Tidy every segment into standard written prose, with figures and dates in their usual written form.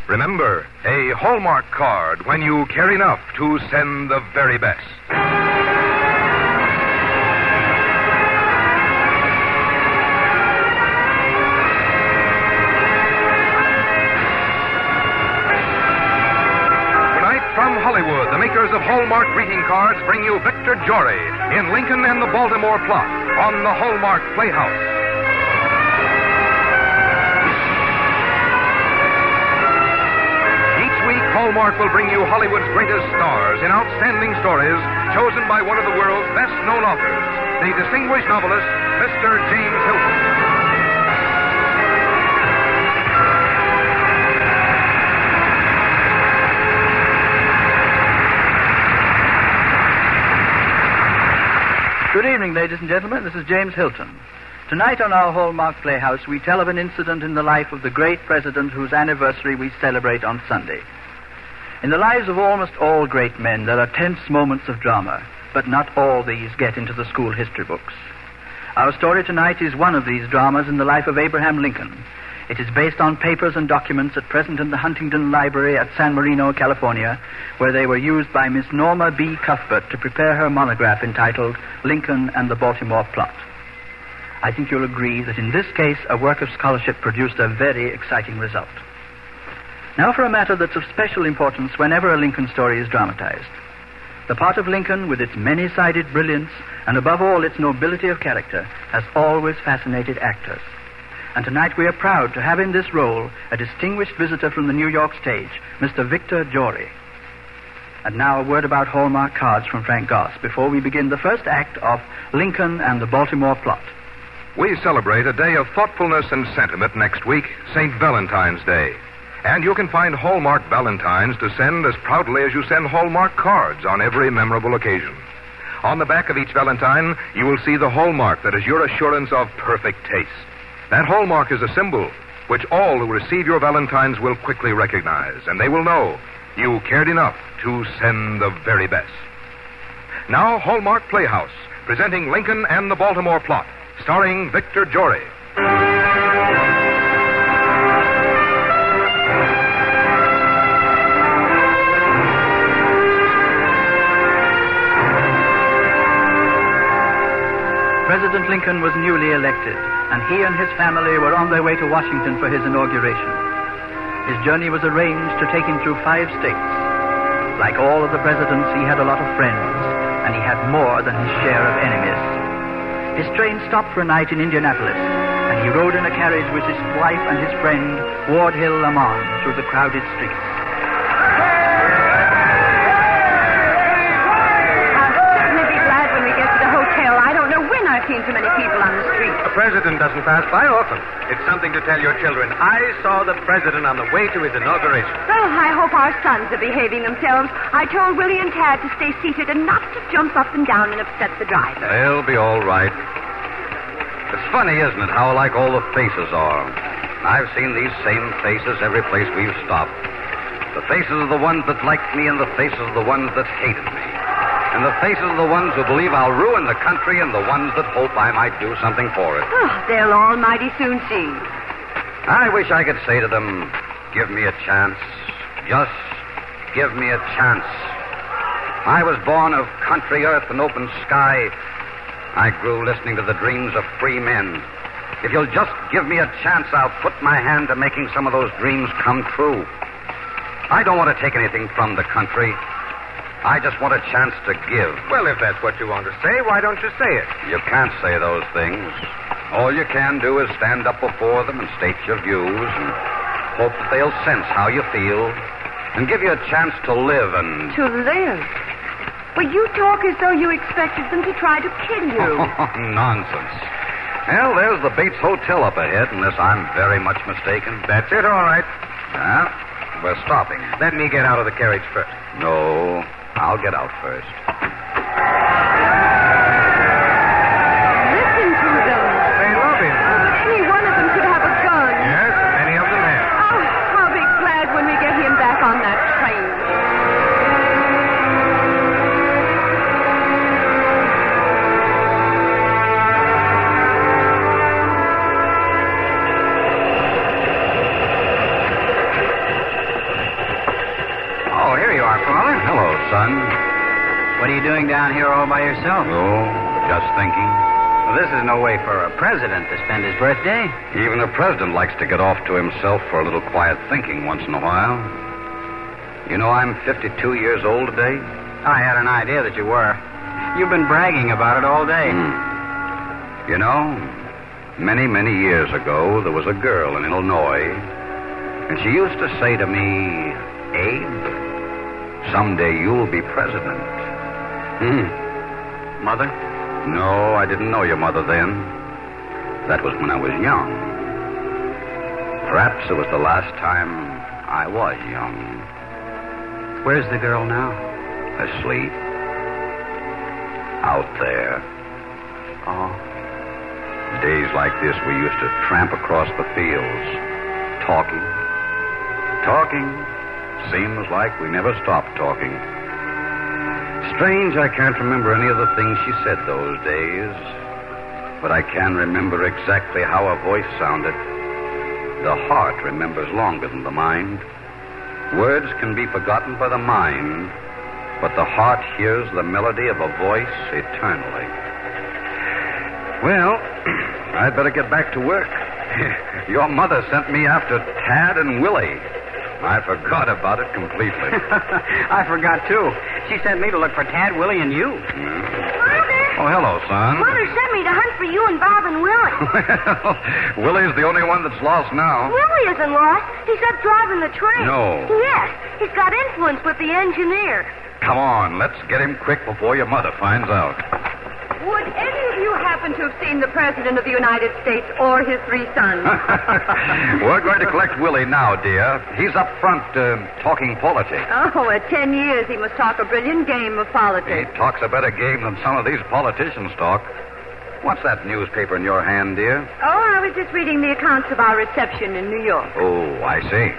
Remember, a Hallmark card when you care enough to send the very best. From Hollywood, the makers of Hallmark greeting cards bring you Victor Jory in Lincoln and the Baltimore Plot on the Hallmark Playhouse. Each week, Hallmark will bring you Hollywood's greatest stars in outstanding stories chosen by one of the world's best-known authors, the distinguished novelist, Mr. James Hilton. Good evening, ladies and gentlemen. This is James Hilton. Tonight on our Hallmark Playhouse, we tell of an incident in the life of the great president whose anniversary we celebrate on Sunday. In the lives of almost all great men, there are tense moments of drama, but not all these get into the school history books. Our story tonight is one of these dramas in the life of Abraham Lincoln. It is based on papers and documents at present in the Huntington Library at San Marino, California, where they were used by Miss Norma B. Cuthbert to prepare her monograph entitled Lincoln and the Baltimore Plot. I think you'll agree that in this case, a work of scholarship produced a very exciting result. Now for a matter that's of special importance whenever a Lincoln story is dramatized. The part of Lincoln, with its many-sided brilliance, and above all its nobility of character, has always fascinated actors. And tonight we are proud to have in this role a distinguished visitor from the New York stage, Mr. Victor Jory. And now a word about Hallmark cards from Frank Goss before we begin the first act of Lincoln and the Baltimore Plot. We celebrate a day of thoughtfulness and sentiment next week, St. Valentine's Day. And you can find Hallmark Valentines to send as proudly as you send Hallmark cards on every memorable occasion. On the back of each Valentine, you will see the hallmark that is your assurance of perfect taste. That hallmark is a symbol which all who receive your Valentines will quickly recognize, and they will know you cared enough to send the very best. Now, Hallmark Playhouse, presenting Lincoln and the Baltimore Plot, starring Victor Jory. President Lincoln was newly elected, and he and his family were on their way to Washington for his inauguration. His journey was arranged to take him through 5 states. Like all of the presidents, he had a lot of friends, and he had more than his share of enemies. His train stopped for a night in Indianapolis, and he rode in a carriage with his wife and his friend, Ward Hill Lamont, through the crowded streets. I've seen so many people on the street. The president doesn't pass by often. It's something to tell your children. I saw the president on the way to his inauguration. Well, I hope our sons are behaving themselves. I told Willie and Tad to stay seated and not to jump up and down and upset the driver. They'll be all right. It's funny, isn't it, how alike all the faces are. I've seen these same faces every place we've stopped. The faces of the ones that liked me and the faces of the ones that hated me. And the faces of the ones who believe I'll ruin the country and the ones that hope I might do something for it. Oh, they'll all mighty soon see. I wish I could say to them, give me a chance. Just give me a chance. I was born of country earth and open sky. I grew listening to the dreams of free men. If you'll just give me a chance, I'll put my hand to making some of those dreams come true. I don't want to take anything from the country. I just want a chance to give. Well, if that's what you want to say, why don't you say it? You can't say those things. All you can do is stand up before them and state your views and hope that they'll sense how you feel and give you a chance to live and... To live? Well, you talk as though you expected them to try to kill you. Nonsense. Well, there's the Bates Hotel up ahead, unless I'm very much mistaken. That's it, all right. Yeah, we're stopping. Let me get out of the carriage first. No, I'll get out first. Listen to them. They love him. Any one of them could have a gun. Yes, many of them have. Oh, I'll be glad when we get him back on that train. Father. Hello, son. What are you doing down here all by yourself? Oh, just thinking. Well, this is no way for a president to spend his birthday. Even a president likes to get off to himself for a little quiet thinking once in a while. You know, I'm 52 years old today. I had an idea that you were. You've been bragging about it all day. You know, many, many years ago, there was a girl in Illinois, and she used to say to me, Abe, someday you'll be president. Mother? No, I didn't know your mother then. That was when I was young. Perhaps it was the last time I was young. Where's the girl now? Asleep. Out there. Oh. Days like this, we used to tramp across the fields, talking. Seems like we never stopped talking. Strange, I can't remember any of the things she said those days, but I can remember exactly how her voice sounded. The heart remembers longer than the mind. Words can be forgotten by the mind, but the heart hears the melody of a voice eternally. Well, I'd better get back to work. Your mother sent me after Tad and Willie. I forgot about it completely. I forgot, too. She sent me to look for Tad, Willie, and you. Mother! Oh, hello, son. Mother sent me to hunt for you and Bob and Willie. Well, Willie's the only one that's lost now. Willie isn't lost. He's up driving the train. No. Yes. He's got influence with the engineer. Come on, let's get him quick before your mother finds out. Would any of you happen to have seen the President of the United States or his three sons? We're going to collect Willie now, dear. He's up front talking politics. Oh, at 10 years, he must talk a brilliant game of He politics. talks a better game than some of these politicians talk. What's that newspaper in your hand, dear? Oh, I was just reading the accounts of our reception in New York. Oh, I see.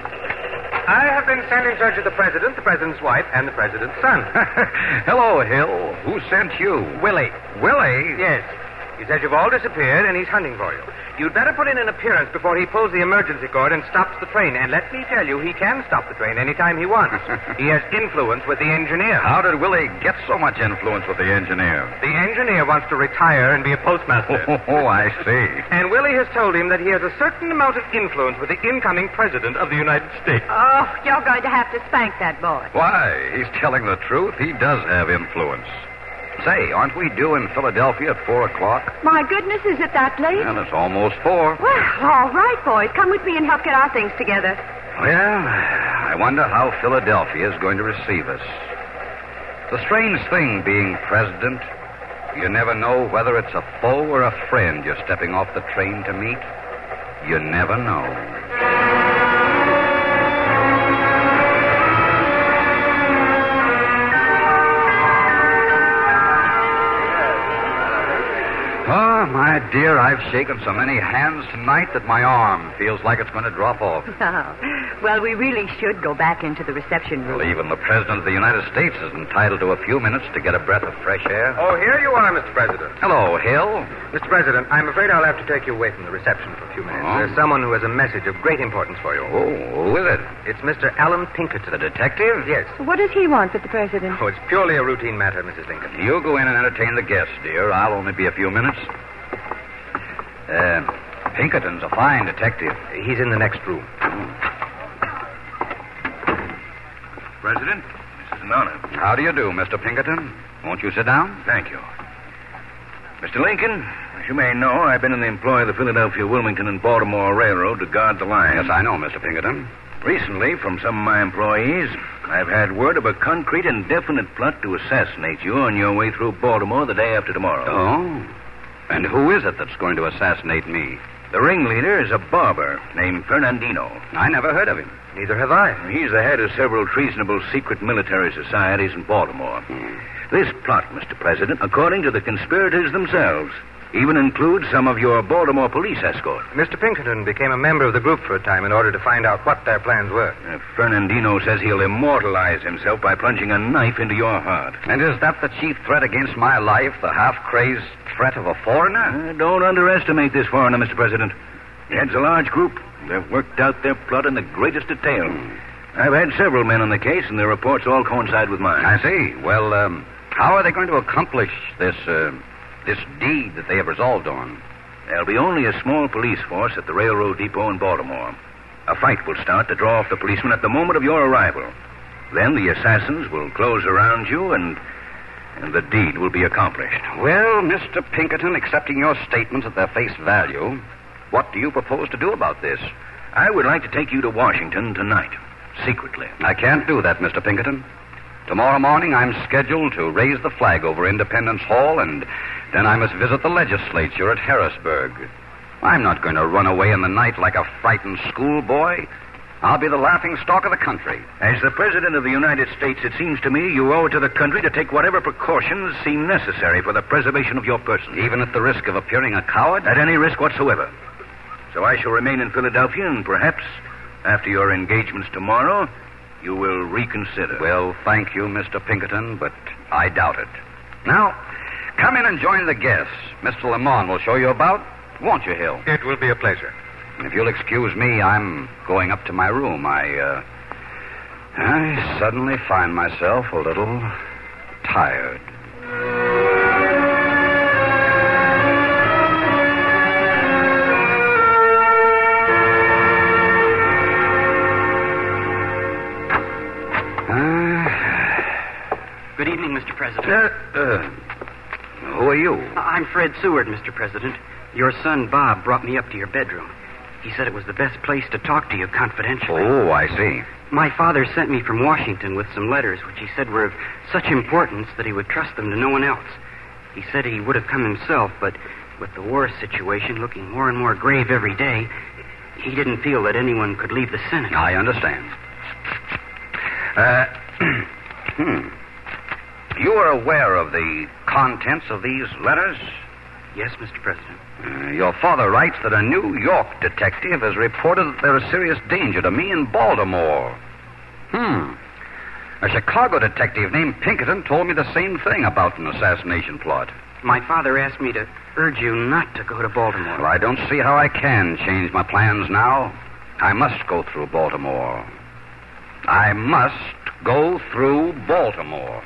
I have been sent in search of the President's wife, and the President's son. Hello, Hill. Who sent you? Willie. Willie? Yes. He says you've all disappeared, and he's hunting for you. You'd better put in an appearance before he pulls the emergency cord and stops the train. And let me tell you, he can stop the train anytime he wants. He has influence with the engineer. How did Willie get so much influence with the engineer? The engineer wants to retire and be a postmaster. Oh, I see. And Willie has told him that he has a certain amount of influence with the incoming President of the United States. Oh, you're going to have to spank that boy. Why? He's telling the truth. He does have influence. Say, aren't we due in Philadelphia at 4 o'clock? My goodness, is it that late? Well, it's almost 4. Well, all right, boys. Come with me and help get our things together. Well, I wonder how Philadelphia is going to receive us. The strange thing being president, you never know whether it's a foe or a friend you're stepping off the train to meet. You never know. Oh, my dear, I've shaken so many hands tonight that my arm feels like it's going to drop off. Well, we really should go back into the reception room. Well, even the President of the United States is entitled to a few minutes to get a breath of fresh air. Oh, here you are, Mr. President. Hello, Hill. Mr. President, I'm afraid I'll have to take you away from the reception for a few minutes. Oh. There's someone who has a message of great importance for you. Oh, who is it? It's Mr. Alan Pinkerton. The detective? Yes. What does he want with the President? Oh, it's purely a routine matter, Mrs. Lincoln. You go in and entertain the guests, dear. I'll only be a few minutes. Pinkerton's a fine detective. He's in the next room. President, this is an honor. How do you do, Mr. Pinkerton? Won't you sit down? Thank you. Mr. Lincoln, as you may know, I've been in the employ of the Philadelphia, Wilmington, and Baltimore Railroad to guard the line. Yes, I know, Mr. Pinkerton. Recently, from some of my employees, I've had word of a concrete and definite plot to assassinate you on your way through Baltimore the day after tomorrow. Oh? And who is it that's going to assassinate me? The ringleader is a barber named Fernandino. I never heard of him. Neither have I. He's the head of several treasonable secret military societies in Baltimore. This plot, Mr. President, according to the conspirators themselves, even includes some of your Baltimore police escort. Mr. Pinkerton became a member of the group for a time in order to find out what their plans were. Fernandino says he'll immortalize himself by plunging a knife into your heart. And is that the chief threat against my life, the half-crazed threat of a foreigner? Don't underestimate this foreigner, Mr. President. He heads a large group. They've worked out their plot in the greatest detail. I've had several men on the case, and their reports all coincide with mine. I see. Well, how are they going to accomplish this deed that they have resolved on? There'll be only a small police force at the railroad depot in Baltimore. A fight will start to draw off the policemen at the moment of your arrival. Then the assassins will close around you, and the deed will be accomplished. Well, Mr. Pinkerton, accepting your statements at their face value, what do you propose to do about this? I would like to take you to Washington tonight, secretly. I can't do that, Mr. Pinkerton. Tomorrow morning I'm scheduled to raise the flag over Independence Hall, and then I must visit the legislature at Harrisburg. I'm not going to run away in the night like a frightened schoolboy. I'll be the laughing stock of the country. As the President of the United States, it seems to me you owe it to the country to take whatever precautions seem necessary for the preservation of your person. Even at the risk of appearing a coward? At any risk whatsoever. So I shall remain in Philadelphia, and perhaps, after your engagements tomorrow, you will reconsider. Well, thank you, Mr. Pinkerton, but I doubt it. Now, come in and join the guests. Mr. Lamont will show you about, won't you, Hill? It will be a pleasure. If you'll excuse me, I'm going up to my room. I suddenly find myself a little tired. Good evening, Mr. President. Who are you? I'm Fred Seward, Mr. President. Your son, Bob, brought me up to your bedroom. He said it was the best place to talk to you confidentially. Oh, I see. My father sent me from Washington with some letters which he said were of such importance that he would trust them to no one else. He said he would have come himself, but with the war situation looking more and more grave every day, he didn't feel that anyone could leave the Senate. I understand. You are aware of the contents of these letters? Yes, Mr. President. Your father writes that a New York detective has reported that there is serious danger to me in Baltimore. A Chicago detective named Pinkerton told me the same thing about an assassination plot. My father asked me to urge you not to go to Baltimore. Well, I don't see how I can change my plans now. I must go through Baltimore. I must go through Baltimore.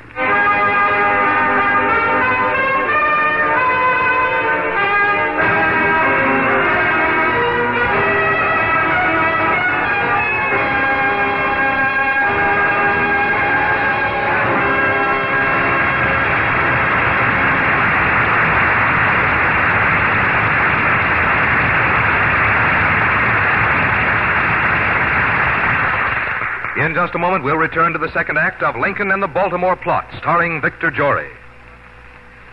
In just a moment, we'll return to the second act of Lincoln and the Baltimore Plot, starring Victor Jory.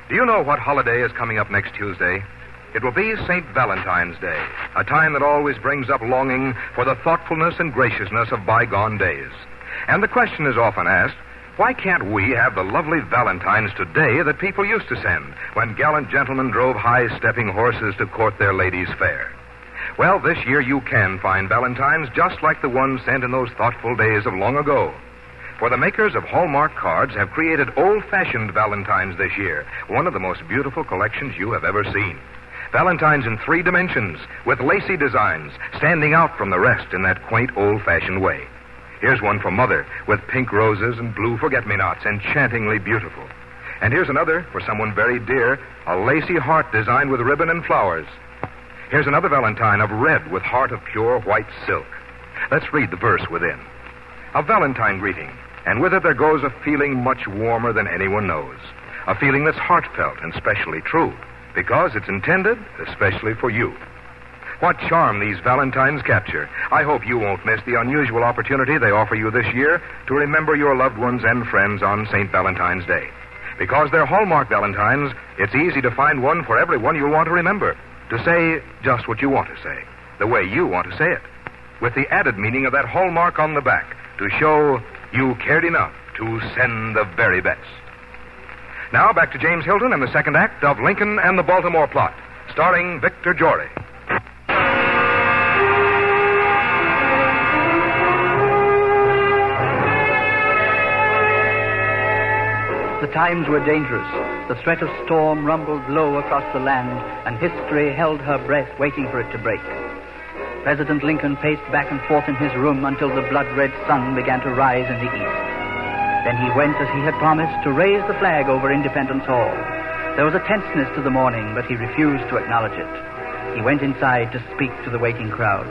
Do you know what holiday is coming up next Tuesday? It will be St. Valentine's Day, a time that always brings up longing for the thoughtfulness and graciousness of bygone days. And the question is often asked, why can't we have the lovely Valentines today that people used to send when gallant gentlemen drove high-stepping horses to court their ladies fair? Well, this year you can find Valentines just like the ones sent in those thoughtful days of long ago. For the makers of Hallmark cards have created old-fashioned Valentines this year, one of the most beautiful collections you have ever seen. Valentines in 3 dimensions, with lacy designs, standing out from the rest in that quaint old-fashioned way. Here's one for Mother, with pink roses and blue forget-me-nots, enchantingly beautiful. And here's another for someone very dear, a lacy heart designed with ribbon and flowers. Here's another Valentine of red with heart of pure white silk. Let's read the verse within. A Valentine greeting, and with it there goes a feeling much warmer than anyone knows. A feeling that's heartfelt and specially true, because it's intended especially for you. What charm these Valentines capture. I hope you won't miss the unusual opportunity they offer you this year to remember your loved ones and friends on St. Valentine's Day. Because they're Hallmark Valentines, it's easy to find one for everyone you'll want to remember. To say just what you want to say, the way you want to say it, with the added meaning of that hallmark on the back to show you cared enough to send the very best. Now back to James Hilton and the second act of Lincoln and the Baltimore Plot, starring Victor Jory. The times were dangerous. The threat of storm rumbled low across the land, and history held her breath, waiting for it to break. President Lincoln paced back and forth in his room until the blood-red sun began to rise in the east. Then he went, as he had promised, to raise the flag over Independence Hall. There was a tenseness to the morning, but he refused to acknowledge it. He went inside to speak to the waiting crowd.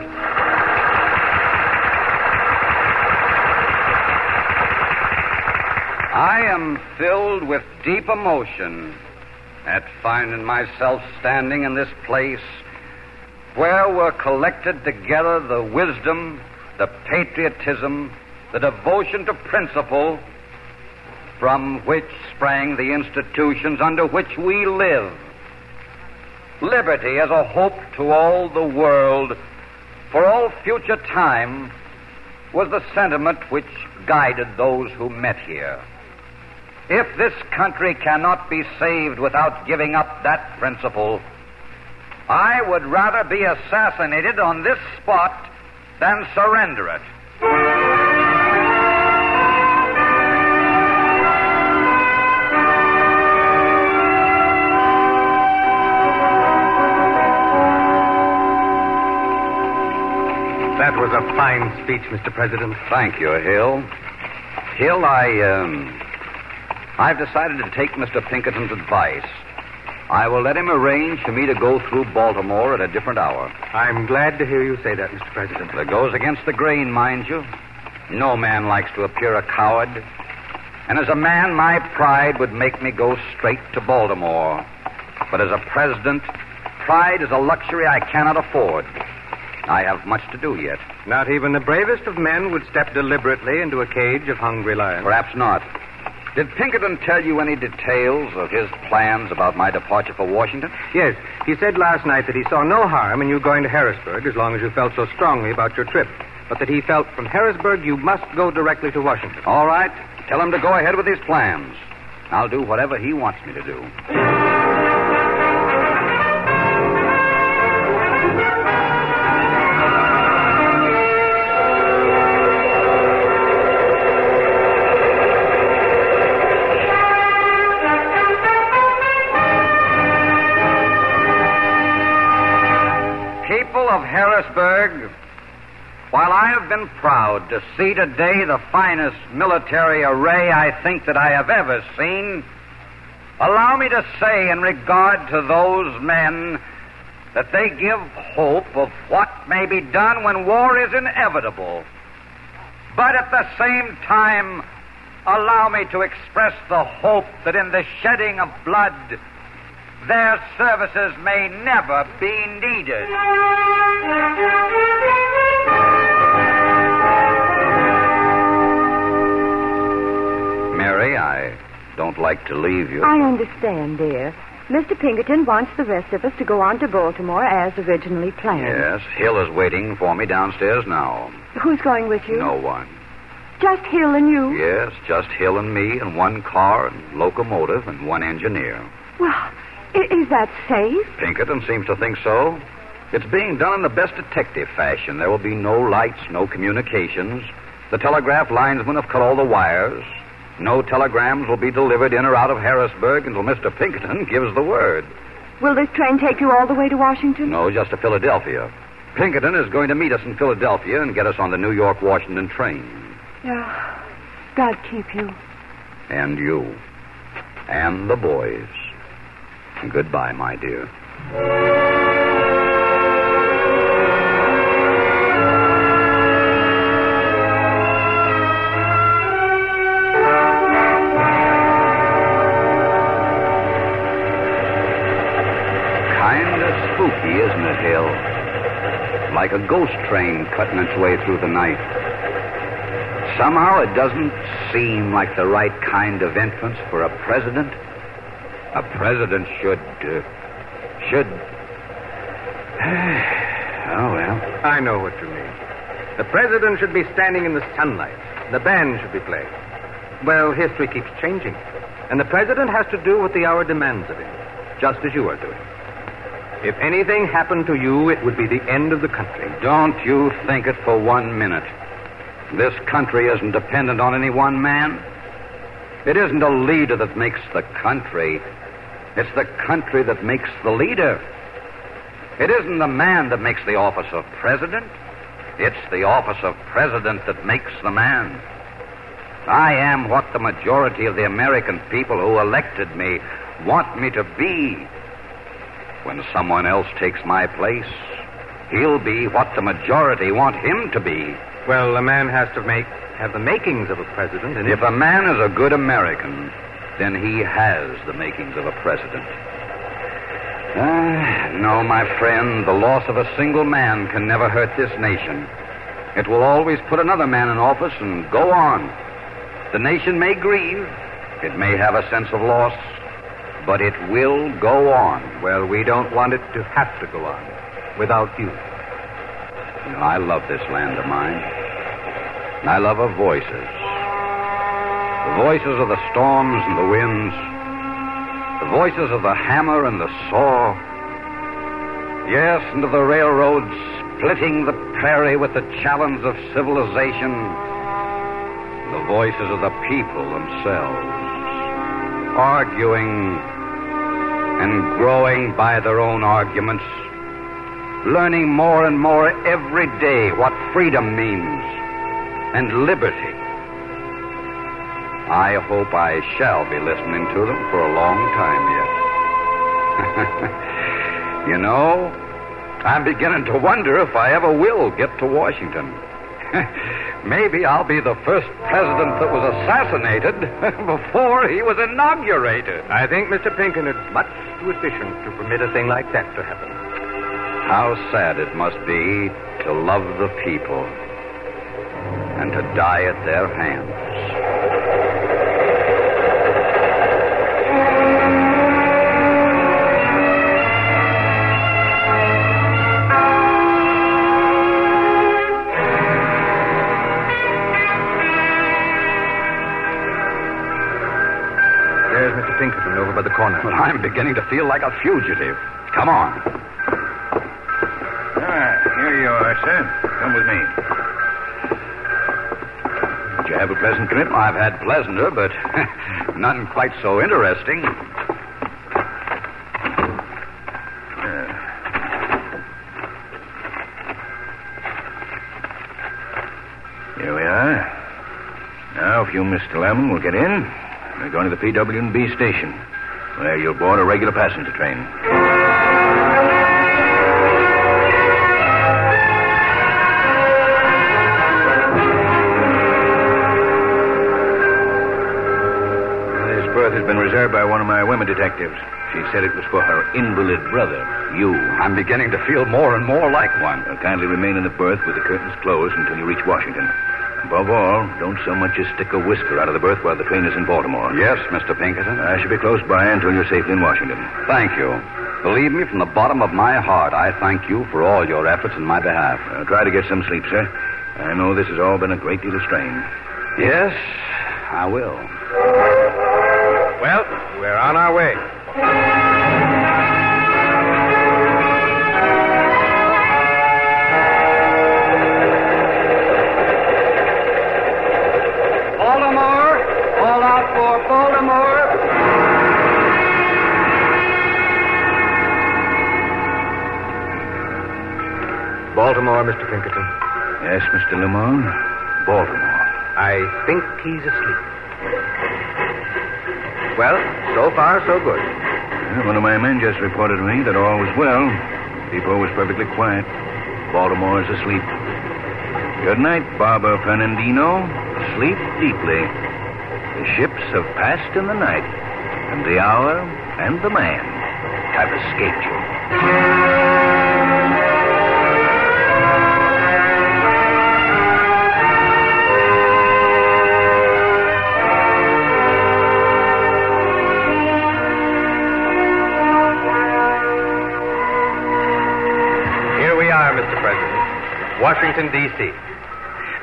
I am filled with deep emotion at finding myself standing in this place where were collected together the wisdom, the patriotism, the devotion to principle from which sprang the institutions under which we live. Liberty as a hope to all the world for all future time was the sentiment which guided those who met here. If this country cannot be saved without giving up that principle, I would rather be assassinated on this spot than surrender it. That was a fine speech, Mr. President. Thank you, Hill. Hill, I've decided to take Mr. Pinkerton's advice. I will let him arrange for me to go through Baltimore at a different hour. I'm glad to hear you say that, Mr. President. That goes against the grain, mind you. No man likes to appear a coward. And as a man, my pride would make me go straight to Baltimore. But as a president, pride is a luxury I cannot afford. I have much to do yet. Not even the bravest of men would step deliberately into a cage of hungry lions. Perhaps not. Did Pinkerton tell you any details of his plans about my departure for Washington? Yes. He said last night that he saw no harm in you going to Harrisburg as long as you felt so strongly about your trip, but that he felt from Harrisburg you must go directly to Washington. All right. Tell him to go ahead with his plans. I'll do whatever he wants me to do. Of Harrisburg, while I have been proud to see today the finest military array I think that I have ever seen, allow me to say in regard to those men that they give hope of what may be done when war is inevitable. But at the same time, allow me to express the hope that in the shedding of blood, their services may never be needed. Mary, I don't like to leave you. I understand, dear. Mr. Pinkerton wants the rest of us to go on to Baltimore as originally planned. Yes, Hill is waiting for me downstairs now. Who's going with you? No one. Just Hill and you? Yes, just Hill and me and one car and locomotive and one engineer. Well, is that safe? Pinkerton seems to think so. It's being done in the best detective fashion. There will be no lights, no communications. The telegraph linesmen have cut all the wires. No telegrams will be delivered in or out of Harrisburg until Mr. Pinkerton gives the word. Will this train take you all the way to Washington? No, just to Philadelphia. Pinkerton is going to meet us in Philadelphia and get us on the New York-Washington train. Yeah. God keep you. And you. And the boys. Goodbye, my dear. Kinda spooky, isn't it, Hill? Like a ghost train cutting its way through the night. Somehow it doesn't seem like the right kind of entrance for a president. A president should... Oh, well. I know what you mean. The president should be standing in the sunlight. The band should be playing. Well, history keeps changing. And the president has to do what the hour demands of him, just as you are doing. If anything happened to you, it would be the end of the country. Don't you think it for 1 minute. This country isn't dependent on any one man. It isn't a leader that makes the country. It's the country that makes the leader. It isn't the man that makes the office of president. It's the office of president that makes the man. I am what the majority of the American people who elected me want me to be. When someone else takes my place, he'll be what the majority want him to be. Well, a man has to have the makings of a president. And if a man is a good American, then he has the makings of a president. No, my friend, the loss of a single man can never hurt this nation. It will always put another man in office and go on. The nation may grieve. It may have a sense of loss, but it will go on. Well, we don't want it to have to go on without you. You know, I love this land of mine. And I love her voices. The voices of the storms and the winds. The voices of the hammer and the saw. Yes, and of the railroads splitting the prairie with the challenge of civilization. The voices of the people themselves, arguing and growing by their own arguments, learning more and more every day what freedom means and liberty. I hope I shall be listening to them for a long time yet. You know, I'm beginning to wonder if I ever will get to Washington. Maybe I'll be the first president that was assassinated before he was inaugurated. I think Mr. Pinkerton is much too efficient to permit a thing like that to happen. How sad it must be to love the people and to die at their hands. Pinkerton over by the corner. Well, I'm beginning to feel like a fugitive. Come on. Here you are, sir. Come with me. Did you have a pleasant trip? I've had pleasanter, but nothing quite so interesting. Here we are. Now, if you, Mr. Lemon, will get in. We're going to the PW&B station, where you'll board a regular passenger train. This berth has been reserved by one of my women detectives. She said it was for her invalid brother, you. I'm beginning to feel more and more like one. Well, kindly remain in the berth with the curtains closed until you reach Washington. Above all, don't so much as stick a whisker out of the berth while the train is in Baltimore. Yes, Mr. Pinkerton. I shall be close by until you're safely in Washington. Thank you. Believe me, from the bottom of my heart, I thank you for all your efforts in my behalf. Try to get some sleep, sir. I know this has all been a great deal of strain. Yes, I will. Well, we're on our way. Baltimore, Mr. Pinkerton. Yes, Mr. Lamont. Baltimore. I think he's asleep. Well, so far, so good. One of my men just reported to me that all was well. The depot was perfectly quiet. Baltimore is asleep. Good night, Barber Fernandino. Sleep deeply. The ships have passed in the night, and the hour and the man have escaped you. Washington, D.C.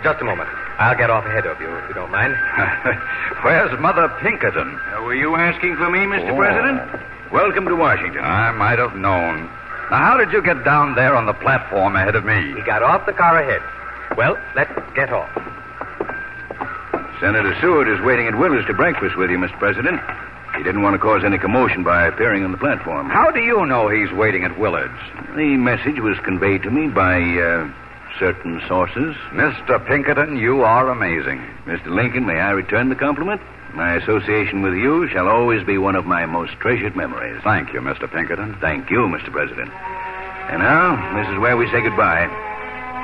Just a moment. I'll get off ahead of you, if you don't mind. Where's Mother Pinkerton? Were you asking for me, Mr. President? Welcome to Washington. I might have known. Now, how did you get down there on the platform ahead of me? He got off the car ahead. Well, let's get off. Senator Seward is waiting at Willis to breakfast with you, Mr. President. He didn't want to cause any commotion by appearing on the platform. How do you know he's waiting at Willard's? The message was conveyed to me by certain sources. Mr. Pinkerton, you are amazing. Mr. Lincoln, may I return the compliment? My association with you shall always be one of my most treasured memories. Thank you, Mr. Pinkerton. Thank you, Mr. President. And now, this is where we say goodbye.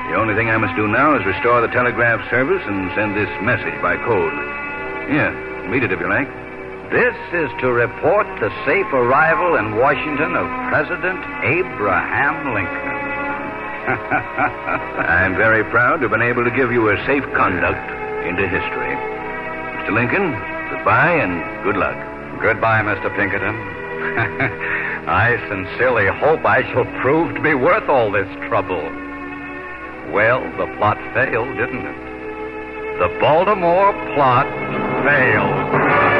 The only thing I must do now is restore the telegraph service and send this message by code. Here, read it if you like. This is to report the safe arrival in Washington of President Abraham Lincoln. I'm very proud to have been able to give you a safe conduct into history. Mr. Lincoln, goodbye and good luck. Goodbye, Mr. Pinkerton. I sincerely hope I shall prove to be worth all this trouble. Well, the plot failed, didn't it? The Baltimore plot failed.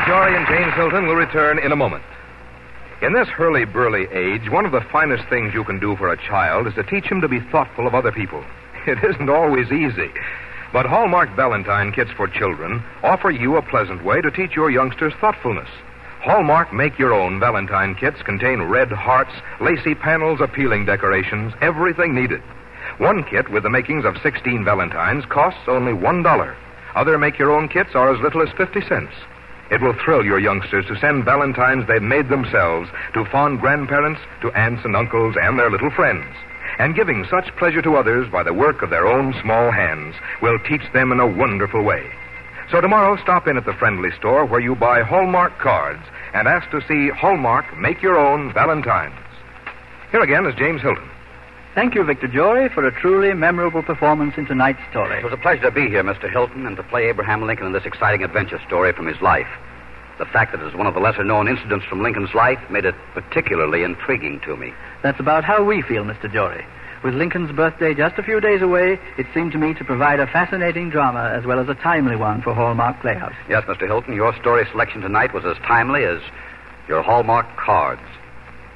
Jory and James Hilton will return in a moment. In this hurly-burly age, one of the finest things you can do for a child is to teach him to be thoughtful of other people. It isn't always easy. But Hallmark Valentine Kits for Children offer you a pleasant way to teach your youngsters thoughtfulness. Hallmark Make-Your-Own Valentine Kits contain red hearts, lacy panels, appealing decorations, everything needed. One kit with the makings of 16 Valentines costs only $1. Other Make-Your-Own kits are as little as 50 cents. It will thrill your youngsters to send Valentines they've made themselves to fond grandparents, to aunts and uncles, and their little friends. And giving such pleasure to others by the work of their own small hands will teach them in a wonderful way. So tomorrow, stop in at the friendly store where you buy Hallmark cards and ask to see Hallmark Make-Your-Own Valentines. Here again is James Hilton. Thank you, Victor Jory, for a truly memorable performance in tonight's story. It was a pleasure to be here, Mr. Hilton, and to play Abraham Lincoln in this exciting adventure story from his life. The fact that it is one of the lesser-known incidents from Lincoln's life made it particularly intriguing to me. That's about how we feel, Mr. Jory. With Lincoln's birthday just a few days away, it seemed to me to provide a fascinating drama as well as a timely one for Hallmark Playhouse. Yes, Mr. Hilton, your story selection tonight was as timely as your Hallmark cards.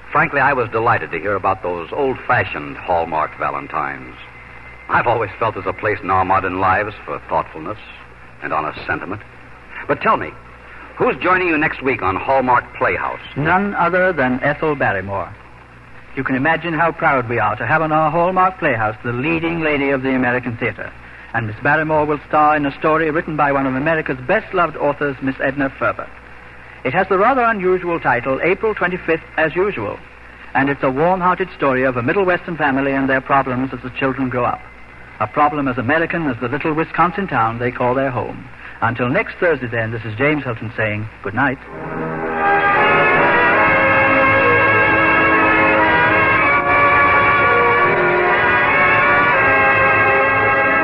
Frankly, I was delighted to hear about those old-fashioned Hallmark Valentines. I've always felt there's a place in our modern lives for thoughtfulness and honest sentiment. But tell me, who's joining you next week on Hallmark Playhouse? None other than Ethel Barrymore. You can imagine how proud we are to have on our Hallmark Playhouse the leading lady of the American theater. And Miss Barrymore will star in a story written by one of America's best-loved authors, Miss Edna Ferber. It has the rather unusual title, April 25th, as usual. And it's a warm-hearted story of a Middle Western family and their problems as the children grow up. A problem as American as the little Wisconsin town they call their home. Until next Thursday, then, this is James Hilton saying good night.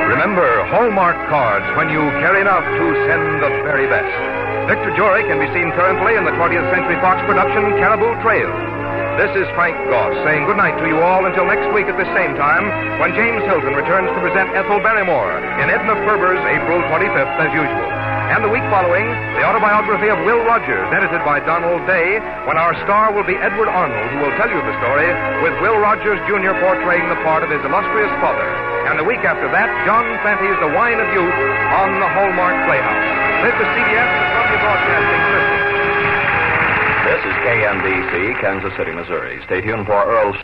Remember, Hallmark cards when you care enough to send the very best. Victor Jory can be seen currently in the 20th Century Fox production Caribou Trail. This is Frank Goss saying good night to you all until next week at the same time when James Hilton returns to present Ethel Barrymore in Edna Ferber's April 25th as usual. And the week following, the autobiography of Will Rogers, edited by Donald Day, when our star will be Edward Arnold, who will tell you the story, with Will Rogers Jr. portraying the part of his illustrious father. And the week after that, John Fante's The Wine of Youth on the Hallmark Playhouse. This is CBS, the Columbia Broadcasting System. This is KNBC, Kansas City, Missouri. Stay tuned for Earl's...